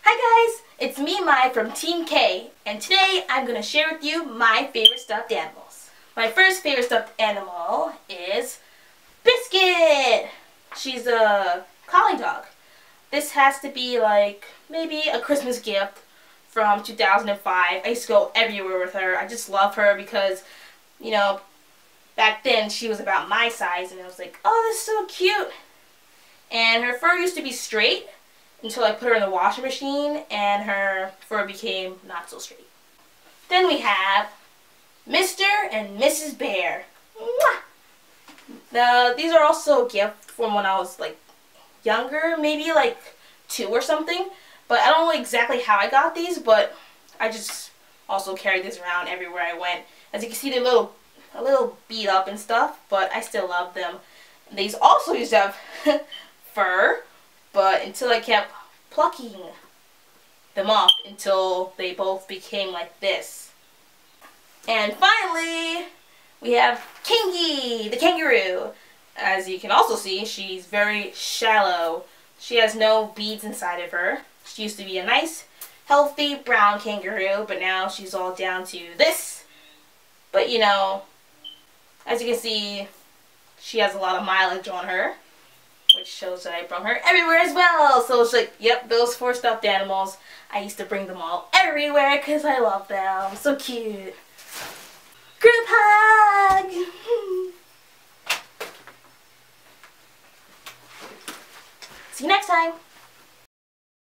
Hi guys, it's me, Mai from Team K, and today I'm going to share with you my favorite stuffed animals. My first favorite stuffed animal is Biscuit! She's a collie dog. This has to be like maybe a Christmas gift from 2005. I used to go everywhere with her. I just love her because, you know, back then she was about my size and I was like, oh, this is so cute. And her fur used to be straight until I put her in the washing machine and her fur became not so straight. Then we have Mr. and Mrs. Bear. Mwah! These are also a gift from when I was like younger, maybe like 2 or something. But I don't know exactly how I got these, but I just also carried this around everywhere I went. As you can see, they're a little beat up and stuff, but I still love them. These also used to have fur, but until I kept plucking them off until they both became like this. And finally, we have Kingy, the kangaroo. As you can also see, she's very shallow. She has no beads inside of her. She used to be a nice, healthy brown kangaroo, but now she's all down to this. But you know, as you can see, she has a lot of mileage on her, which shows that I brought her everywhere as well. So it's like, yep, those 4 stuffed animals, I used to bring them all everywhere because I love them. So cute. Group hug! See you next time.